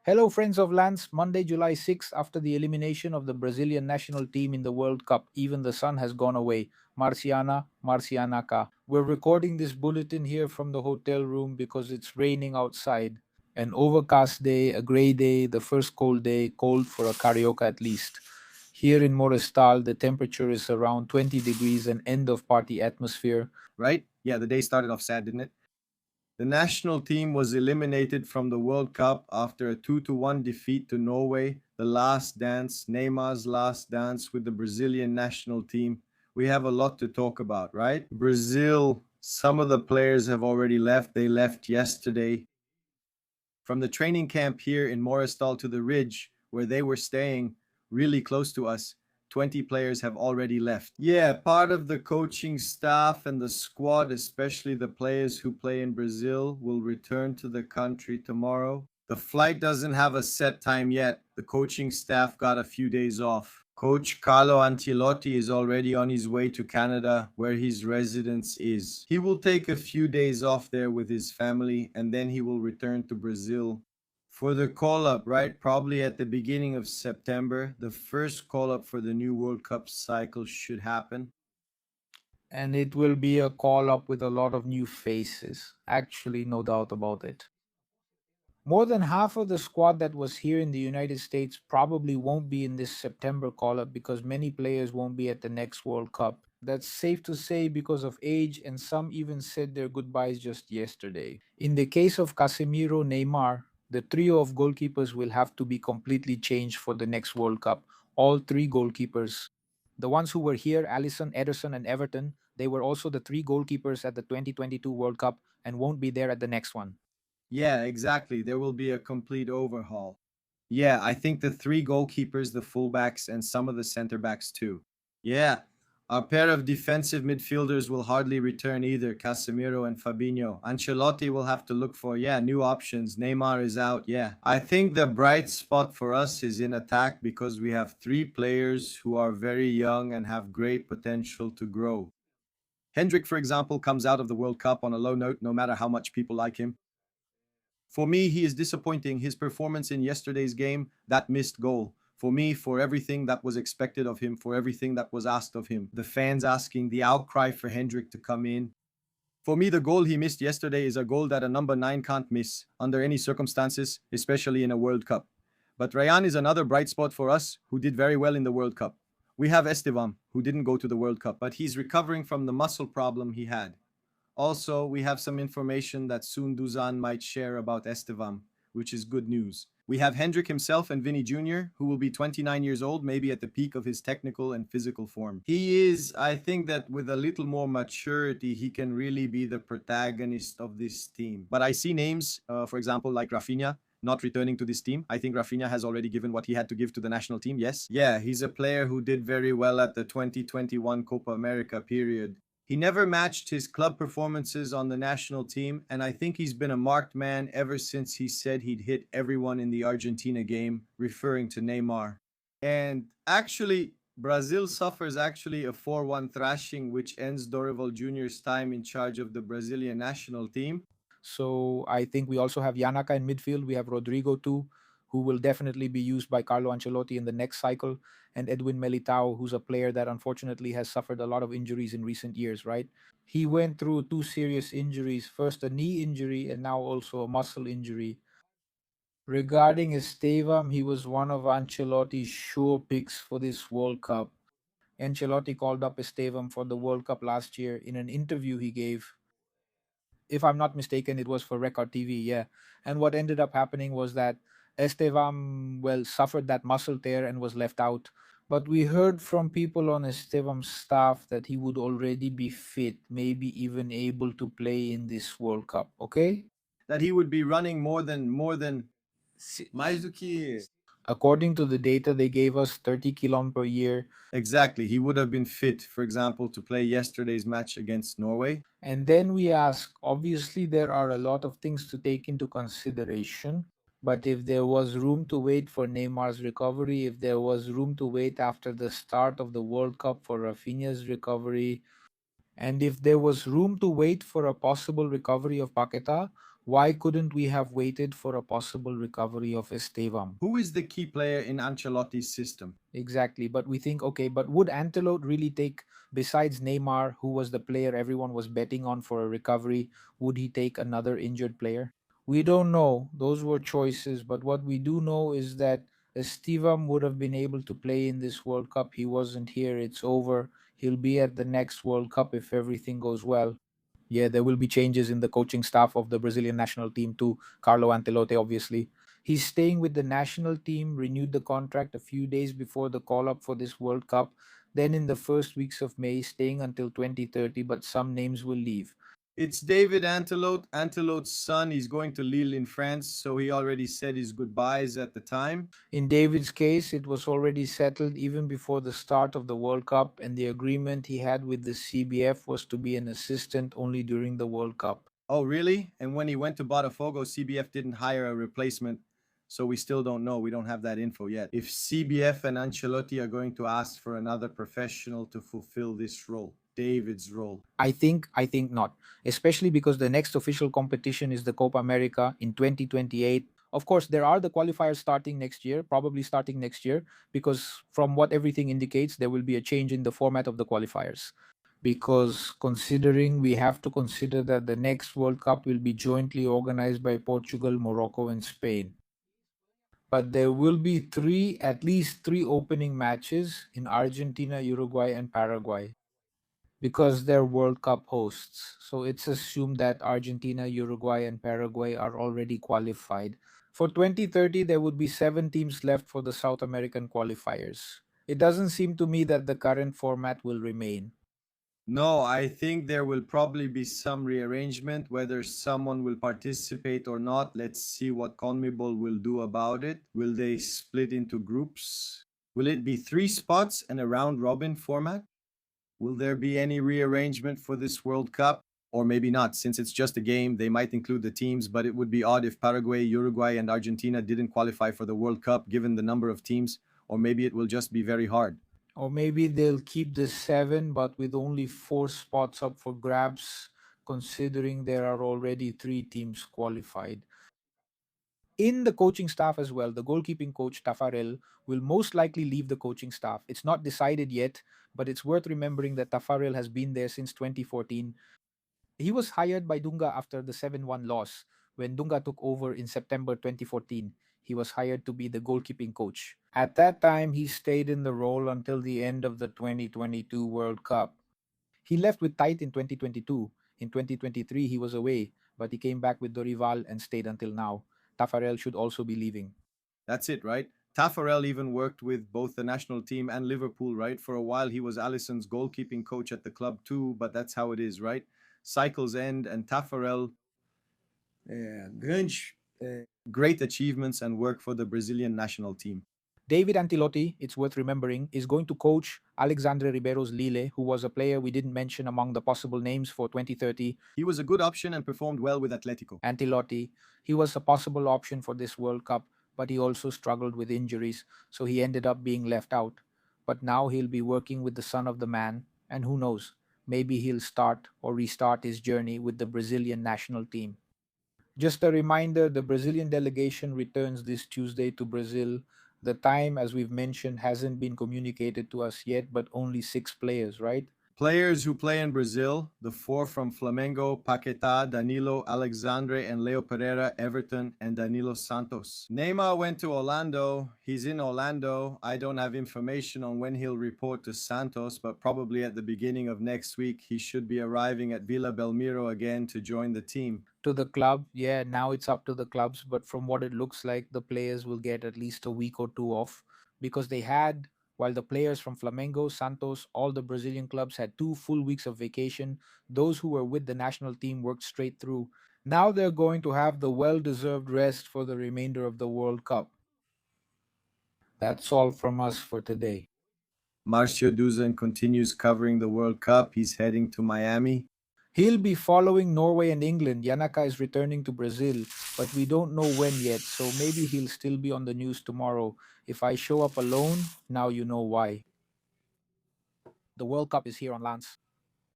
Hello, friends of Lance. Monday, July 6th, after the elimination of the Brazilian national team in the World Cup, even the sun has gone away. Marciana, Marcianaca. We're recording this bulletin here from the hotel room because it's raining outside. An overcast day, a gray day, the first cold day, cold for a carioca at least. Here in Morestal, the temperature is around 20 degrees, an end of party atmosphere. Right? Yeah, the day started off sad, didn't it? The national team was eliminated from the World Cup after a 2-1 defeat to Norway, the last dance, Neymar's last dance with the Brazilian national team. We have a lot to talk about, right? Brazil, some of the players have already left. They left yesterday. From the training camp here in Moristal to the Ridge, where they were staying really close to us, 20 players have already left. Yeah, part of the coaching staff and the squad, especially the players who play in Brazil, will return to the country tomorrow. The flight doesn't have a set time yet. The coaching staff got a few days off. Coach Carlo Ancelotti is already on his way to Canada, where his residence is. He will take a few days off there with his family, and then he will return to Brazil for the call up, right? Probably at the beginning of September. The first call up for the new World Cup cycle should happen. And it will be a call up with a lot of new faces. Actually, no doubt about it. More than half of the squad that was here in the United States probably won't be in this September call up because many players won't be at the next World Cup. That's safe to say because of age, and some even said their goodbyes just yesterday. In the case of Casemiro, Neymar, the trio of goalkeepers will have to be completely changed for the next World Cup. All three goalkeepers. The ones who were here, Alisson, Ederson, and Everton, they were also the three goalkeepers at the 2022 World Cup and won't be there at the next one. Yeah, exactly. There will be a complete overhaul. Yeah, I think the three goalkeepers, the fullbacks, and some of the center backs too. Yeah, our pair of defensive midfielders will hardly return either, Casemiro and Fabinho. Ancelotti will have to look for, yeah, new options. Neymar is out, yeah. I think the bright spot for us is in attack because we have three players who are very young and have great potential to grow. Hendrik, for example, comes out of the World Cup on a low note, no matter how much people like him. For me, he is disappointing. His performance in yesterday's game, that missed goal. For me, for everything that was expected of him, for everything that was asked of him, the fans asking, the outcry for Hendrik to come in. For me, the goal he missed yesterday is a goal that a number 9 can't miss under any circumstances, especially in a World Cup. But Ryan is another bright spot for us who did very well in the World Cup. We have Estevam, who didn't go to the World Cup, but he's recovering from the muscle problem he had. Also, we have some information that soon Duzan might share about Estevam, which is good news. We have Hendrik himself and Vinny Jr., who will be 29 years old, maybe at the peak of his technical and physical form. He is, I think that with a little more maturity, he can really be the protagonist of this team. But I see names, for example, like Rafinha, not returning to this team. I think Rafinha has already given what he had to give to the national team, yes? Yeah, he's a player who did very well at the 2021 Copa America period. He never matched his club performances on the national team, and I think he's been a marked man ever since he said he'd hit everyone in the Argentina game, referring to Neymar. And actually, Brazil suffers actually a 4-1 thrashing, which ends Dorival Jr.'s time in charge of the Brazilian national team. So I think we also have Yanaka in midfield. We have Rodrigo too, who will definitely be used by Carlo Ancelotti in the next cycle, and Edwin Militao, who's a player that unfortunately has suffered a lot of injuries in recent years, right? He went through two serious injuries, first a knee injury and now also a muscle injury. Regarding Estevam, he was one of Ancelotti's sure picks for this World Cup. Ancelotti called up Estevam for the World Cup last year in an interview he gave. If I'm not mistaken, it was for Record TV, yeah. And what ended up happening was that Estevam, well, suffered that muscle tear and was left out. But we heard from people on Estevam's staff that he would already be fit, maybe even able to play in this World Cup, okay? That he would be running more than mais do que According to the data they gave us, 30 km per year. exactly. He would have been fit, for example, to play yesterday's match against Norway. And then we ask, obviously, there are a lot of things to take into consideration. But if there was room to wait for Neymar's recovery, if there was room to wait after the start of the World Cup for Rafinha's recovery, and if there was room to wait for a possible recovery of Paqueta, Why couldn't we have waited for a possible recovery of Estevam? Who is the key player in Ancelotti's system? Exactly. But we think, okay, but would Antelope really take, besides Neymar, who was the player everyone was betting on for a recovery, would he take another injured player? We don't know. Those were choices. But what we do know is that Estevam would have been able to play in this World Cup. He wasn't here. It's over. He'll be at the next World Cup if everything goes well. Yeah, there will be changes in the coaching staff of the Brazilian national team too. Carlo Ancelotti, obviously. He's staying with the national team, renewed the contract a few days before the call up for this World Cup. Then in the first weeks of May, staying until 2030, but some names will leave. It's David Antelope, Antelope's son. He's going to Lille in France, so he already said his goodbyes at the time. In David's case, it was already settled even before the start of the World Cup, and the agreement he had with the CBF was to be an assistant only during the World Cup. Oh, really? And when he went to Botafogo, CBF didn't hire a replacement, so we still don't know. We don't have that info yet. If CBF and Ancelotti are going to ask for another professional to fulfill this role, David's role. I think not, especially because the next official competition is the Copa America in 2028. Of course, there are the qualifiers starting next year, probably starting next year, because from what everything indicates, there will be a change in the format of the qualifiers. Because considering we have to consider that the next World Cup will be jointly organized by Portugal, Morocco, and Spain. But there will be at least three opening matches in Argentina, Uruguay, and Paraguay because they're World Cup hosts. So it's assumed that Argentina, Uruguay, and Paraguay are already qualified. For 2030, there would be seven teams left for the South American qualifiers. It doesn't seem to me that the current format will remain. No, I think there will probably be some rearrangement, whether someone will participate or not. Let's see what CONMEBOL will do about it. Will they split into groups? Will it be three spots and a round robin format? Will there be any rearrangement for this World Cup? Or maybe not, since it's just a game, they might include the teams, but it would be odd if Paraguay, Uruguay, and Argentina didn't qualify for the World Cup given the number of teams, or maybe it will just be very hard. Or maybe they'll keep the seven, but with only four spots up for grabs, considering there are already three teams qualified. In the coaching staff as well, the goalkeeping coach Tafarel will most likely leave the coaching staff. It's not decided yet, but it's worth remembering that Tafarel has been there since 2014. He was hired by Dunga after the 7-1 loss. When Dunga took over in September 2014, he was hired to be the goalkeeping coach. At that time, he stayed in the role until the end of the 2022 World Cup. He left with Tait in 2022. In 2023, he was away, but he came back with Dorival and stayed until now. Tafarel should also be leaving. That's it, right? Tafarel even worked with both the national team and Liverpool, right? For a while, he was Alisson's goalkeeping coach at the club too, but that's how it is, right? Cycles end, and Tafarel, great achievements and work for the Brazilian national team. David Antilotti, it's worth remembering, is going to coach Alexandre Ribeiro's Lille, who was a player we didn't mention among the possible names for 2030. He was a good option and performed well with Atletico. Antilotti, he was a possible option for this World Cup, but he also struggled with injuries, so he ended up being left out. But now he'll be working with the son of the man, and who knows, maybe he'll start or restart his journey with the Brazilian national team. Just a reminder, the Brazilian delegation returns this Tuesday to Brazil. The time, as we've mentioned, hasn't been communicated to us yet, but only six players, right? Players who play in Brazil, the four from Flamengo, Paquetá, Danilo, Alexandre, and Leo Pereira, Everton, and Danilo Santos. Neymar went to Orlando. He's in Orlando. I don't have information on when he'll report to Santos, but probably at the beginning of next week, he should be arriving at Villa Belmiro again to join the team. To the club, yeah, now it's up to the clubs, but from what it looks like, the players will get at least a week or two off because while the players from Flamengo, Santos, all the Brazilian clubs had 2 full weeks of vacation, those who were with the national team worked straight through. Now they're going to have the well deserved rest for the remainder of the World Cup. That's all from us for today. Marcio Dusan continues covering the World Cup. He's heading to Miami. He'll be following Norway and England. Yanaka is returning to Brazil, but we don't know when yet, so maybe he'll still be on the news tomorrow. If I show up alone, now you know why. The World Cup is here on Lance.